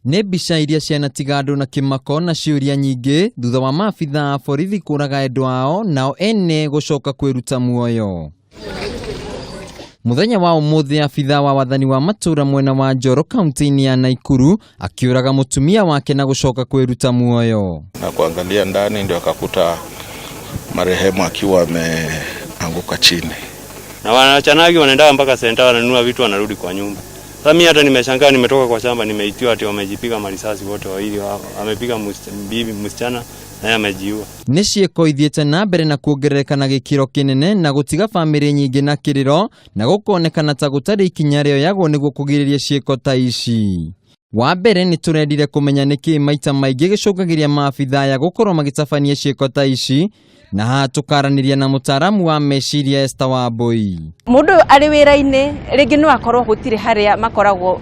Nĩ mbica iria cianatiga andũ na kĩmako na ciũria nyingĩ thutha wa maabithaa a borithi kũraga endwa ao nao ene gũcoka kwiruta muoyo. Muthenya wa umuthi abithaa wa wathani wa matura mwena wa Njoro kaunti-inĩ ya Nakuru akiuraga mutumia wake na gũcoka kwiruta muoyo. Na kuangalia ndani ndio akakuta marehemu akiwa ameanguka chini. Na wanachanagi wanaenda mpaka senta wananunua vitu wanarudi kwa nyumba. Sasa mimi hata nimeshangaa, nimetoka kwa shamba nimeitiwa ati wamejipiga marisasi wote wawili, amepiga bibi msichana na amejiua. Nĩ ciĩko ithiĩte na mbere na kuongerereka na gĩkĩro kĩnene na gũtiga famĩlĩ nyingĩ na kĩrĩro na gũkonekana ta gũtarĩ ikinya rĩoyagwo nĩguo kũgirĩrĩria ciĩko ta ici. Wa mbere nĩ tũrendire kũmenya nĩkĩ maita maingĩ gĩcũngagĩria maabithaa ya gũkorwo magĩtabania ciĩko ta ici, na haha tũkaranĩria na mũtaaramu wa meciria Esther Wambui. Mũndũ arĩ wĩra-inĩ rĩngĩ no akorwo gũtirĩ harĩa makoragwo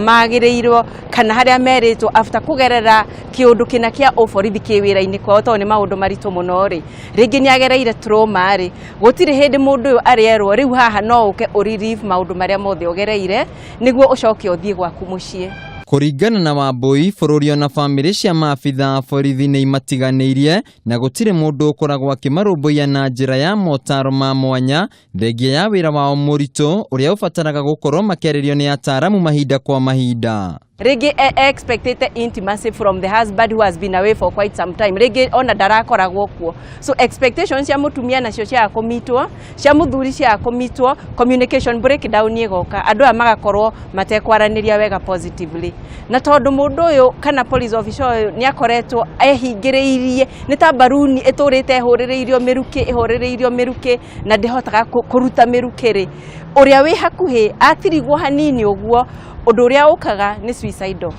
magĩrĩirwo kana harĩa merĩtwo after kũgerera kĩũndũ kĩna kĩa borithi kĩ wĩra-inĩ kwao, tondũ nĩ maũndũ maritũ mũno rĩ, rĩngĩ nĩ agereire trauma rĩ, gũtirĩ hĩndĩ mũndũ ũyũ arĩerwo rĩu haha no ũke ũrelieve maũndũ marĩa mothe ũgereire nĩguo ũcoke ũthiĩ gwaku mũciĩ. Kũringana na Wambui, bũrũri ona famĩlĩ cia maabithaa a borithi nĩ imatiganĩirie na gũtirĩ mũndũ ũkoragwo akĩmarũmbũiya na njĩra ya motaro ma mwanya thengia ya wĩra wao mũritũ ũrĩa ũbataraga gũkorwo makĩarĩrio nĩ ataaramu mahinda kwa mahinda. Rĩngĩ expected intimacy from the husband who has been away for quite some time. Rĩngĩ ona ndarakoragwo kuo. So expectations cia mutumia nacio cia kũmitwo, cia muthuri cia kũmitwo, communication breakdown ĩgoka, andũ aya magakorwo matekwaranĩria wega positively. Na tondũ mũndũ ũyũ kana police officer ũyũ nĩ akoretwo ehingĩrĩirie, nĩ ta baruni ĩtũrĩte ĩhũrĩrĩirio mĩrukĩ na ndĩhotaga kũruta mĩrukĩ rĩ, ũrĩa wĩ hakuhĩ atirigwo hanini ũguo, ũndũ ũrĩa ũkaga nĩ suicidal.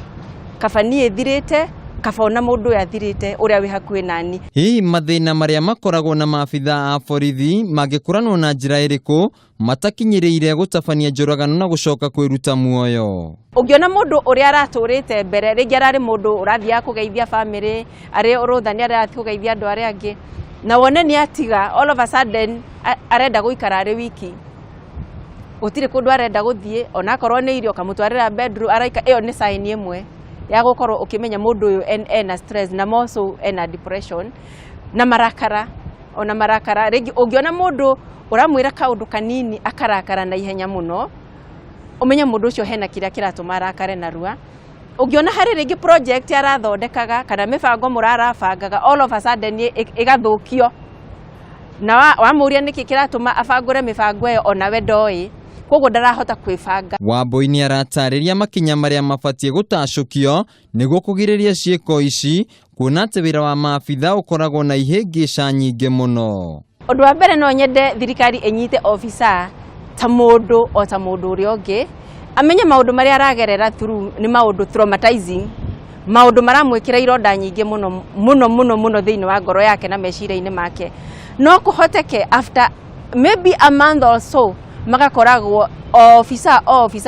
Kaba niĩ thirĩte, kaba ona mũndũ ũyũ athirĩte ũrĩa wĩ hakuhĩ nani. Hihi mathĩna marĩa makoragwo na maabithaa a borithi mangĩkũranwo na njĩra ĩrĩkũ matakinyĩrĩire gũtabania njuragano na gũcoka kwiruta muoyo? Ũngĩona mũndũ ũrĩa aratũrĩte mbere, rĩngĩ ararĩ mũndũ ũrathiaga kũgeithia family, arĩ ũrũtha nĩ arathiĩ kũgeithia andũ arĩa angĩ, na wone nĩ atiga all of a sudden arenda gũikara arĩ wiki. Gũtirĩ kũndũ arenda gũthiĩ, ona akorwo nĩ irio kamũtwarĩra bedroom araika, ĩyo nĩ sign ĩmwe ya gũkorwo ũkĩmenya mũndũ ũyũ ena stress na also ena depression na marakara. Ona marakara rĩngĩ ũngĩona mũndũ ũramwĩra kaũndũ kanini akarakara na ihenya mũno, ũmenye mũndũ ũcio hena kĩrĩa kĩratũma arakare narua. Ũngĩona harĩ rĩngĩ project arathondekaga kana mĩbango mũrarabangaga all of a sudden ĩgathũkio, na wamũria nĩkĩ kĩratũma abangũre mĩbango ĩyo ona we ndoĩ, koguo ndarahota kwĩbanga. Wambui nĩ aratarĩria makinya marĩa mabatiĩ gũtacũkio nĩguo kũgirĩrĩria ciĩko ici, kuona atĩ wĩra wa maabithaa ũkoragwo na ihĩngĩca nyingĩ mũno. Ũndũ wa mbere no nyende thirikari ĩnyite officer ta mũndũ ũrĩa ũngĩ, amenye maũndũ marĩa aragerera through nĩ maũndũ traumatizing, maũndũ maramwĩkĩra ironda nyingĩ mũno thĩinĩ wa ngoro yake na meciria-inĩ make. No kũhoteke after maybe a month or so magakoragwo officer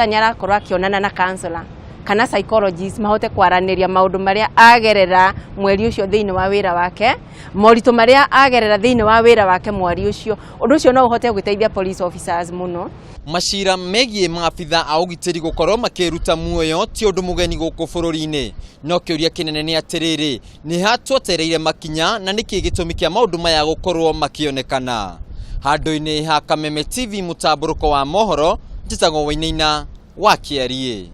nĩ arakorwo akĩonana na counselor kana psychologist mahote kwaranĩria maũndũ marĩa agerera mweri ũcio thĩinĩ wa wĩra wake, moritũ marĩa agerera thĩinĩ wa wĩra wake mweri ũcio. Ũndũ ũcio no ũhote gũteithia police officers mũno. Macira megiĩ maabithaa a ũgitĩri gũkorwo makĩruta muoyo ti ũndũ mũgeni gũkũ bũrũri-inĩ, no kĩũria kĩnene nĩ atĩrĩrĩ, nĩ ha twetereire makinya na nĩkĩ gĩtũmi kĩa maũndũ maya gũkorwo makĩonekana? Handũ-inĩ ha Kameme TV mũtambũrũko wa mohoro, njĩtagwo Wainaina wa Kĩarie.